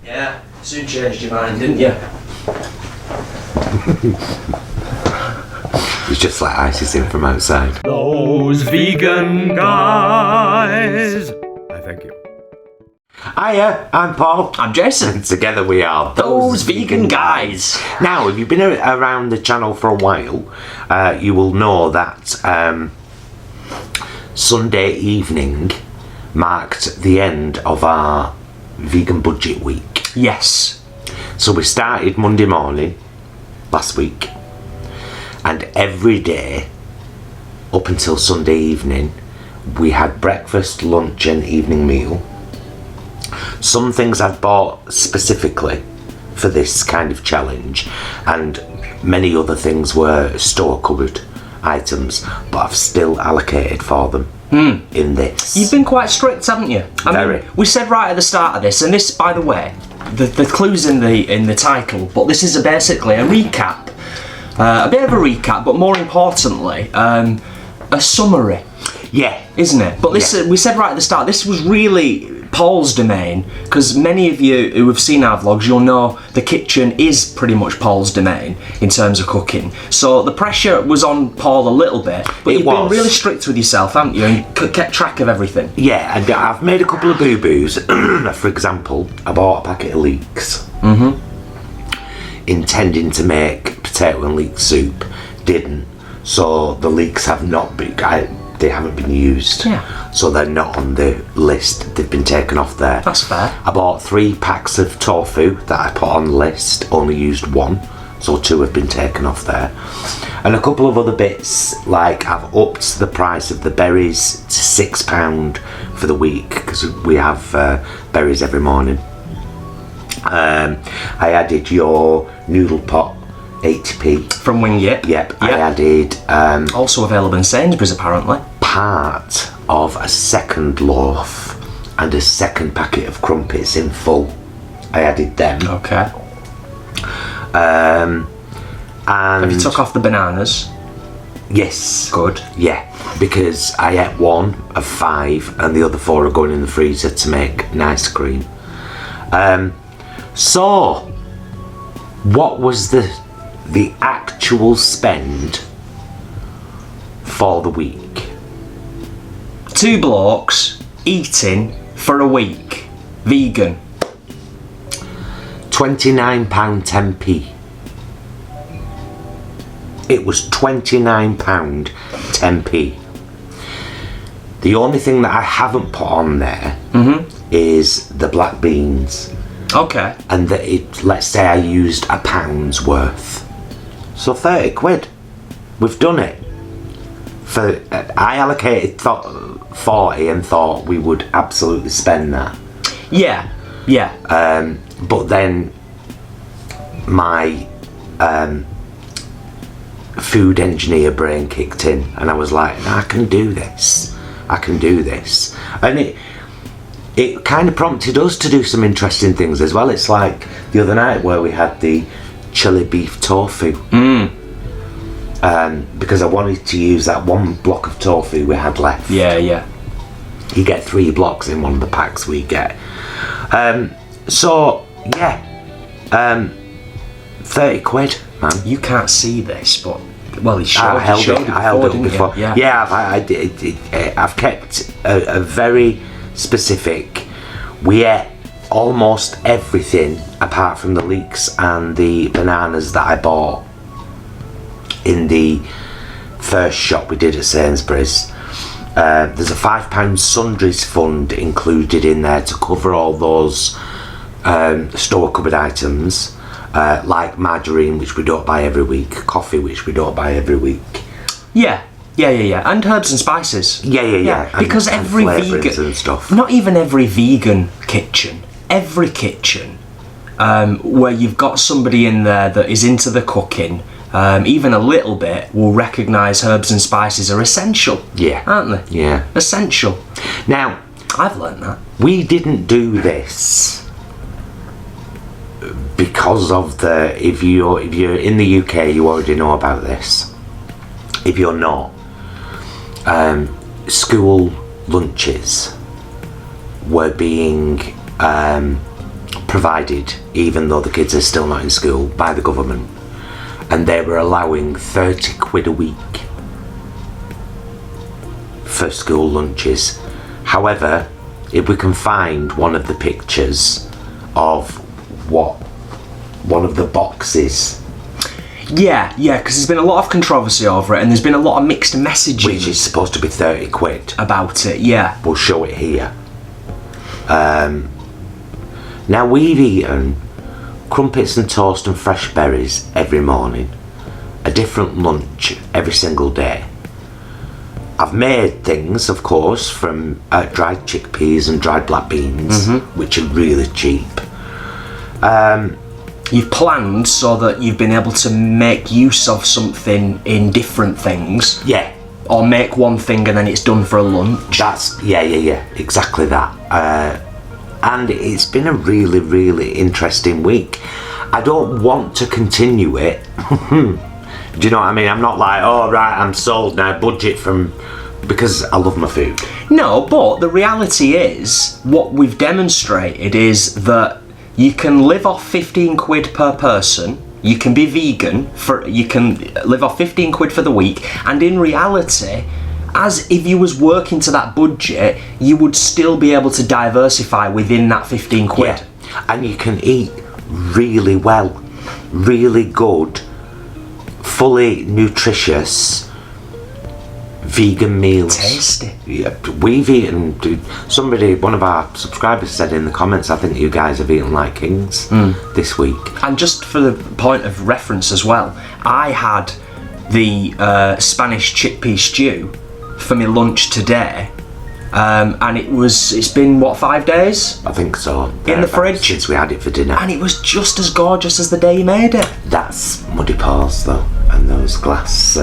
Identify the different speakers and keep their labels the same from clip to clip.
Speaker 1: Yeah, soon changed your mind, didn't you?
Speaker 2: It's just like ISIS in from outside.
Speaker 3: Those vegan guys. I thank you.
Speaker 2: Hiya, I'm Paul.
Speaker 1: I'm Jason.
Speaker 2: And together we are
Speaker 1: Those vegan guys.
Speaker 2: Now, if you've been around the channel for a while, you will know that Sunday evening marked the end of our vegan budget week.
Speaker 1: Yes.
Speaker 2: So we started Monday morning last week, and every day up until Sunday evening we had breakfast, lunch and evening meal. Some things I've bought specifically for this kind of challenge, and many other things were store cupboard items, but I've still allocated for them in this.
Speaker 1: You've been quite strict, haven't you? I mean, we said right at the start of this, and this, by the way, the clue's in the title, but this is basically a recap. A bit of a recap, but more importantly, a summary.
Speaker 2: Yeah.
Speaker 1: Isn't it? But this, we said right at the start, this was really Paul's domain, because many of you who have seen our vlogs, you'll know the kitchen is pretty much Paul's domain in terms of cooking. So the pressure was on Paul a little bit, but you've been really strict with yourself, haven't you? And kept track of everything.
Speaker 2: Yeah, and I've made a couple of boo-boos. For example, I bought a packet of leeks. Intending to make potato and leek soup. Didn't. So the leeks have not been... they haven't been used.
Speaker 1: Yeah.
Speaker 2: So they're not on the list. They've been taken off there.
Speaker 1: That's fair.
Speaker 2: I bought 3 packs of tofu that I put on the list, only used 1, so 2 have been taken off there. And a couple of other bits, like I've upped the price of the berries to £6 for the week, because we have berries every morning. I added your noodle pot, 80p.
Speaker 1: From Wingit.
Speaker 2: Yep. I added...
Speaker 1: also available in Sainsbury's, apparently.
Speaker 2: Part of a second loaf and a second packet of crumpets in full. I added them.
Speaker 1: Okay.
Speaker 2: And
Speaker 1: have you took off the bananas?
Speaker 2: Yes.
Speaker 1: Good.
Speaker 2: Yeah, because I ate 1 of 5 and the other 4 are going in the freezer to make nice cream. So what was the actual spend for the week?
Speaker 1: 2 blokes eating for a week. Vegan.
Speaker 2: £29.10p. It was £29.10p. The only thing that I haven't put on there is the black beans.
Speaker 1: Okay.
Speaker 2: And that let's say I used £1 worth. So 30 quid. We've done it. I allocated 40 and thought we would absolutely spend that.
Speaker 1: Yeah. Yeah.
Speaker 2: But then my food engineer brain kicked in and I was like, I can do this. I can do this. And it kind of prompted us to do some interesting things as well. It's like the other night where we had the chili beef tofu. Because I wanted to use that 1 block of tofu we had left.
Speaker 1: Yeah, yeah.
Speaker 2: You get 3 blocks in one of the packs we get. So, yeah. 30 quid, man.
Speaker 1: You can't see this, but... Well, he showed,
Speaker 2: I held it before.
Speaker 1: Yeah.
Speaker 2: I've kept a very specific... We ate almost everything apart from the leeks and the bananas that I bought in the first shop we did at Sainsbury's. There's a £5 sundries fund included in there to cover all those store cupboard items, like margarine, which we don't buy every week, coffee, which we don't buy every week. Yeah,
Speaker 1: and herbs and spices.
Speaker 2: Yeah.
Speaker 1: Because every vegan
Speaker 2: and stuff.
Speaker 1: Not even every vegan kitchen. Every kitchen where you've got somebody in there that is into the cooking, even a little bit, will recognise herbs and spices are essential. Yeah. Aren't they?
Speaker 2: Yeah.
Speaker 1: Essential.
Speaker 2: Now,
Speaker 1: I've learned that.
Speaker 2: We didn't do this because of if you're in the UK, you already know about this. If you're not, school lunches were being provided, even though the kids are still not in school, by the government. And they were allowing 30 quid a week for school lunches. However, if we can find one of the pictures of what one of the boxes,
Speaker 1: Yeah, because there's been a lot of controversy over it, and there's been a lot of mixed messaging
Speaker 2: which is supposed to be 30 quid,
Speaker 1: about it. Yeah.
Speaker 2: we'll show it here. Now, we've eaten crumpets and toast and fresh berries every morning, a different lunch every single day. I've made things, of course, from dried chickpeas and dried black beans, which are really cheap.
Speaker 1: You've planned so that you've been able to make use of something in different things,
Speaker 2: Yeah,
Speaker 1: or make one thing and then it's done for a lunch.
Speaker 2: that's, yeah, exactly that. And it's been a really, really interesting week. I don't want to continue it. Do you know what I mean? I'm not like, oh, right, I'm sold now, budget from... Because I love my food.
Speaker 1: No, but the reality is, what we've demonstrated is that you can live off 15 quid per person, you can be vegan, you can live off 15 quid for the week, and in reality, as if you was working to that budget, you would still be able to diversify within that 15 quid.
Speaker 2: Yeah. And you can eat really well, really good, fully nutritious vegan meals.
Speaker 1: Tasty.
Speaker 2: Yeah, we've eaten. One of our subscribers said in the comments, I think you guys have eaten like kings this week.
Speaker 1: And just for the point of reference as well, I had the Spanish chickpea stew for my lunch today, and it's been what, 5 days
Speaker 2: I think so.
Speaker 1: in the fridge
Speaker 2: Since we had it for dinner.
Speaker 1: and it was just as gorgeous as the day you made it.
Speaker 2: That's muddy paws though, and those glass.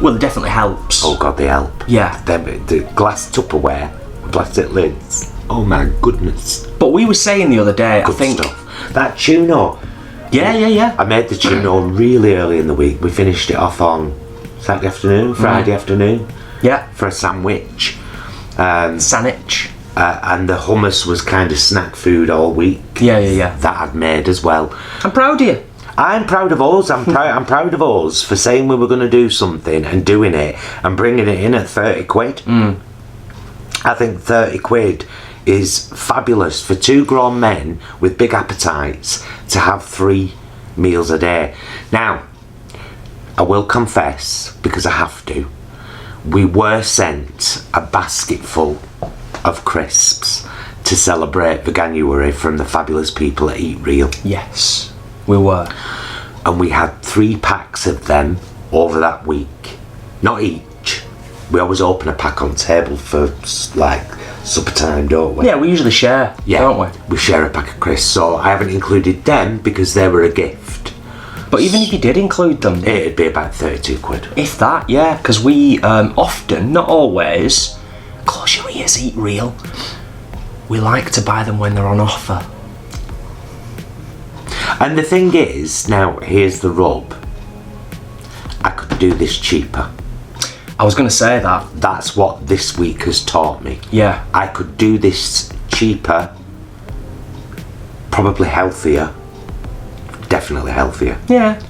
Speaker 1: Well, it definitely helps.
Speaker 2: Oh god, they help.
Speaker 1: Yeah.
Speaker 2: The glass Tupperware, plastic lids. Oh my goodness.
Speaker 1: But we were saying the other day,
Speaker 2: Good
Speaker 1: I think
Speaker 2: stuff. That tuna.
Speaker 1: yeah
Speaker 2: I made the tuna really early in the week. We finished it off on Saturday afternoon, Friday afternoon for a sandwich.
Speaker 1: sandwich.
Speaker 2: And the hummus was kind of snack food all week.
Speaker 1: Yeah.
Speaker 2: That I'd made as well.
Speaker 1: I'm proud of you.
Speaker 2: I'm proud of us. I'm proud of us for saying we were going to do something and doing it and bringing it in at 30 quid. I think 30 quid is fabulous for two grown men with big appetites to have 3 meals a day. Now, I will confess, because I have to, we were sent a basket full of crisps to celebrate Veganuary from the fabulous people at Eat Real.
Speaker 1: Yes, we were.
Speaker 2: And we had 3 packs of them over that week. Not each. We always open a pack on table for like supper time, don't we?
Speaker 1: Yeah, we usually share, don't we?
Speaker 2: We share a pack of crisps, so I haven't included them because they were a gift.
Speaker 1: But even if you did include them,
Speaker 2: It'd be about 32 quid.
Speaker 1: if that, yeah, because we often, not always, close your ears, Eat Real, we like to buy them when they're on offer.
Speaker 2: And the thing is, now here's the rub. I could do this cheaper.
Speaker 1: I was going to say that.
Speaker 2: That's what this week has taught me.
Speaker 1: Yeah.
Speaker 2: I could do this cheaper, probably healthier, definitely healthier.
Speaker 1: Yeah.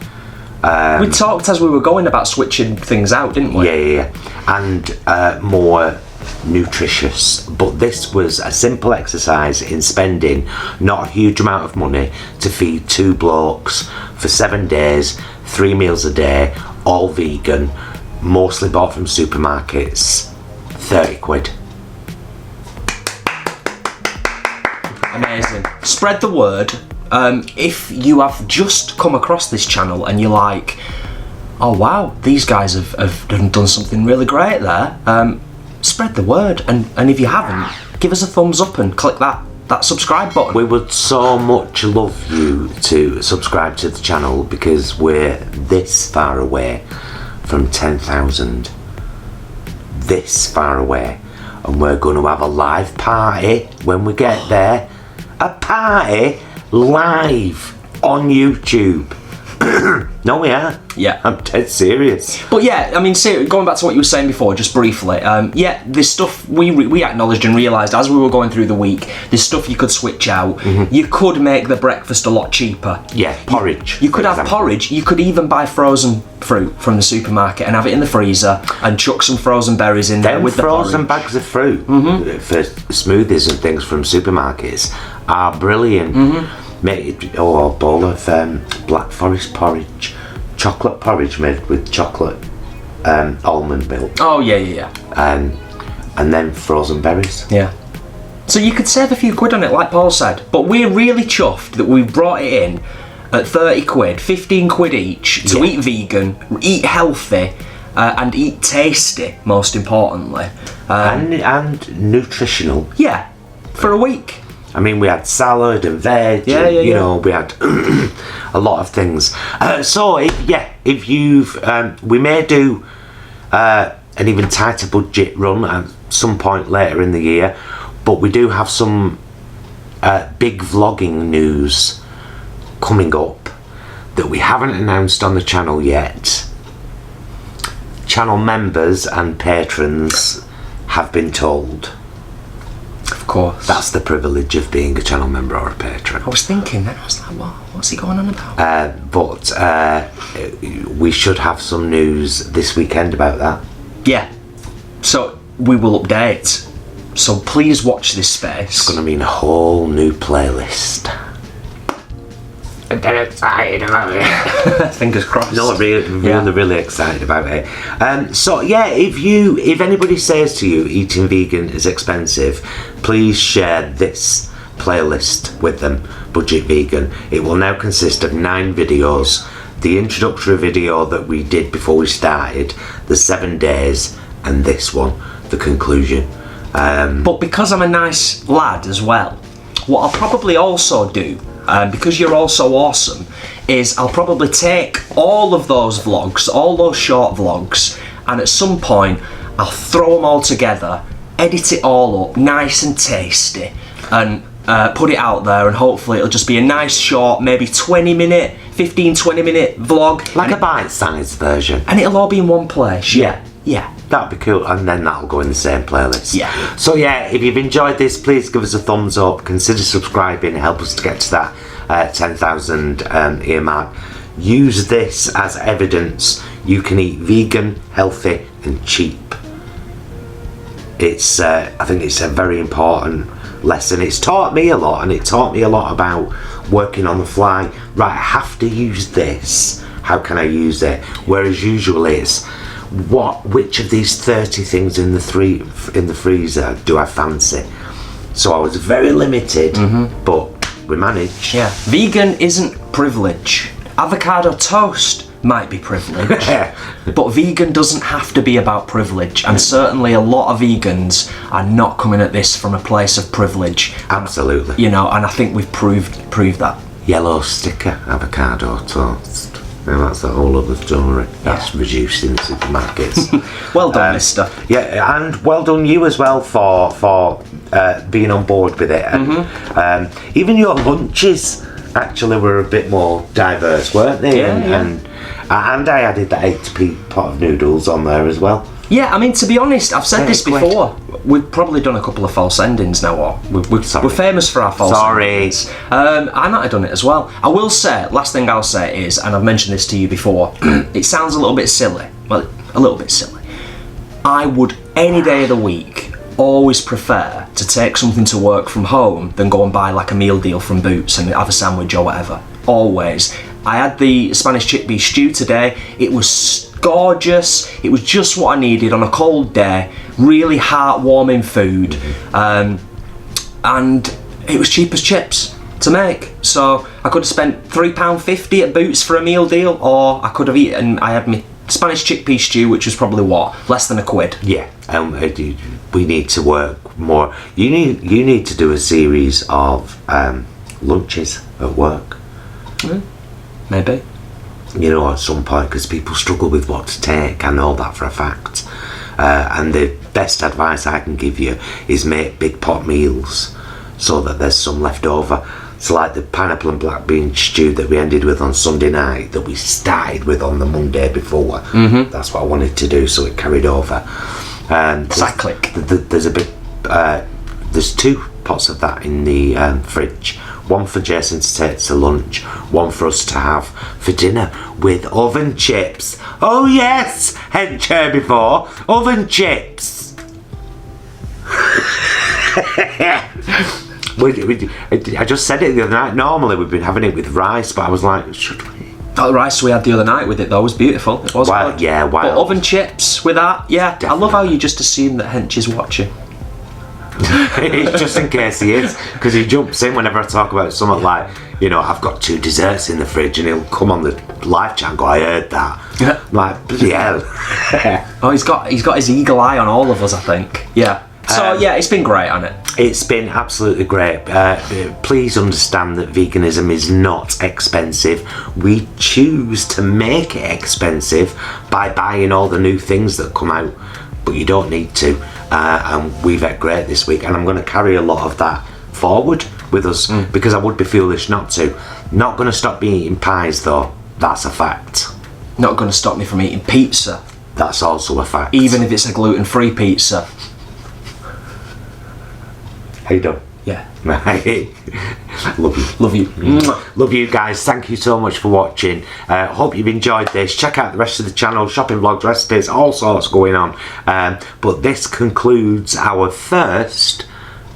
Speaker 1: We talked as we were going about switching things out, didn't we?
Speaker 2: Yeah. And more nutritious. But this was a simple exercise in spending not a huge amount of money to feed 2 blokes for 7 days, 3 meals a day, all vegan, mostly bought from supermarkets. 30 quid.
Speaker 1: Amazing. Spread the word. If you have just come across this channel and you're like, oh wow, these guys have done something really great there, spread the word. And if you haven't, give us a thumbs up and click that subscribe button.
Speaker 2: We would so much love you to subscribe to the channel because we're this far away from 10,000. This far away. And we're going to have a live party when we get there. A party live on YouTube. No, we are.
Speaker 1: Yeah.
Speaker 2: I'm dead serious.
Speaker 1: But yeah, I mean, going back to what you were saying before, just briefly, yeah, there's stuff we acknowledged and realised as we were going through the week, there's stuff you could switch out.
Speaker 2: Mm-hmm.
Speaker 1: You could make the breakfast a lot cheaper.
Speaker 2: Yeah, porridge.
Speaker 1: You could have porridge. You could even buy frozen fruit from the supermarket and have it in the freezer and chuck some frozen berries in there with the porridge.
Speaker 2: Frozen bags of fruit for smoothies and things from supermarkets are brilliant. Made a bowl of black forest porridge, chocolate porridge made with chocolate almond milk.
Speaker 1: Oh yeah.
Speaker 2: And then frozen berries.
Speaker 1: Yeah. So you could save a few quid on it, like Paul said. But we're really chuffed that we've brought it in at 30 quid, 15 quid each to eat vegan, eat healthy, and eat tasty, most importantly.
Speaker 2: And nutritional.
Speaker 1: Yeah, for a week.
Speaker 2: I mean, we had salad and veg. You know, we had a lot of things. So, if you've, we may do an even tighter budget run at some point later in the year, but we do have some big vlogging news coming up that we haven't announced on the channel yet. Channel members and patrons have been told.
Speaker 1: Of course.
Speaker 2: That's the privilege of being a channel member or a patron.
Speaker 1: I was thinking that, I was like, what's he going on about?
Speaker 2: But we should have some news this weekend about that.
Speaker 1: Yeah. So we will update. So please watch this space.
Speaker 2: It's going to mean a whole new playlist. I'm very excited about it.
Speaker 1: Fingers crossed.
Speaker 2: No, really excited about it. So yeah, if anybody says to you eating vegan is expensive, please share this playlist with them. Budget Vegan. It will now consist of 9 videos. The introductory video that we did before we started, the 7 days, and this one, the conclusion.
Speaker 1: But because I'm a nice lad as well, what I'll probably also do, because you're all so awesome, is I'll probably take all of those vlogs, all those short vlogs, and at some point I'll throw them all together, edit it all up nice and tasty, and put it out there, and hopefully it'll just be a nice short, maybe 20 minute 15-20 minute vlog,
Speaker 2: like a bite-sized version,
Speaker 1: and it'll all be in one place. Yeah,
Speaker 2: that'd be cool, and then that'll go in the same playlist.
Speaker 1: Yeah.
Speaker 2: So yeah, if you've enjoyed this, please give us a thumbs up, consider subscribing, help us to get to that 10,000 earmark. Use this as evidence you can eat vegan, healthy and cheap. It's I think it's a very important lesson. It's taught me a lot, and it taught me a lot about working on the fly. Right, I have to use this, how can I use it? Whereas usually it's which of these 30 things in the freezer do I fancy? So I was very limited, but we managed.
Speaker 1: Yeah. Vegan isn't privilege. Avocado toast might be privilege, but vegan doesn't have to be about privilege, and certainly a lot of vegans are not coming at this from a place of privilege.
Speaker 2: Absolutely.
Speaker 1: You know, and I think we've proved that.
Speaker 2: Yellow sticker avocado toast. Now that's a whole other story. That's reduced in the supermarkets.
Speaker 1: Well done, mister.
Speaker 2: Yeah, and well done you as well for being on board with it. And even your lunches actually were a bit more diverse, weren't they? And I added that 8p pot of noodles on there as well.
Speaker 1: Yeah, I mean, to be honest, I've said this before. We've probably done a couple of false endings now, or we're famous for our false endings. I might have done it as well. I will say, last thing I'll say is, and I've mentioned this to you before, it sounds a little bit silly. Well, a little bit silly. I would, any day of the week, always prefer to take something to work from home than go and buy like a meal deal from Boots and have a sandwich or whatever. Always. I had the Spanish chickpea stew today. It was gorgeous. It was just what I needed on a cold day. Really heartwarming food, and it was cheap as chips to make. So I could have spent £3.50 at Boots for a meal deal, or I could have eaten. I had my Spanish chickpea stew, which was probably less than £1.
Speaker 2: Yeah, we need to work more. You need to do a series of lunches at work.
Speaker 1: Maybe.
Speaker 2: You know, at some point, because people struggle with what to take. I know that for a fact. And the best advice I can give you is make big pot meals. so that there's some left over. So like the pineapple and black bean stew that we ended with on Sunday night, that we started with on the Monday before. That's what I wanted to do, so it carried over.
Speaker 1: Cyclic.
Speaker 2: There's a bit. There's 2 pots of that in the fridge. One for Jason to take to lunch, one for us to have for dinner with oven chips. Oh yes, hadn't heard before. Oven chips. I just said it the other night. Normally we've been having it with rice, but I was like, should we?
Speaker 1: That rice we had the other night with it though was beautiful. It was good.
Speaker 2: Yeah,
Speaker 1: But oven chips with that, yeah.
Speaker 2: Definitely.
Speaker 1: I love how you just assume that Hench is watching.
Speaker 2: Just in case he is, because he jumps in whenever I talk about something like, you know, I've got 2 desserts in the fridge, and he'll come on the live chat and go, I heard that. I'm like, bloody hell.
Speaker 1: Oh, he's got his eagle eye on all of us, I think. Yeah. So yeah, it's been great, hasn't it?
Speaker 2: It's been absolutely great. Please understand that veganism is not expensive. We choose to make it expensive by buying all the new things that come out, but you don't need to. And we've had great this week, and I'm going to carry a lot of that forward with us because I would be foolish not to. Not going to stop me eating pies though. That's a fact.
Speaker 1: Not going to stop me from eating pizza.
Speaker 2: That's also a fact.
Speaker 1: Even if it's a gluten-free pizza.
Speaker 2: How you doing?
Speaker 1: Yeah.
Speaker 2: Love you.
Speaker 1: Love you.
Speaker 2: Love you guys. Thank you so much for watching. Hope you've enjoyed this. Check out the rest of the channel, shopping vlogs, recipes, all sorts going on. But this concludes our first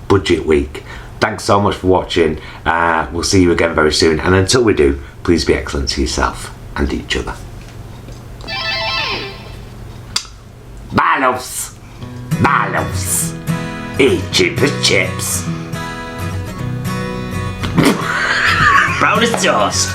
Speaker 2: budget week. Thanks so much for watching. We'll see you again very soon. And until we do, please be excellent to yourself and each other. Bye, loves. Bye, loves. Eat chips.
Speaker 1: Brown as toast.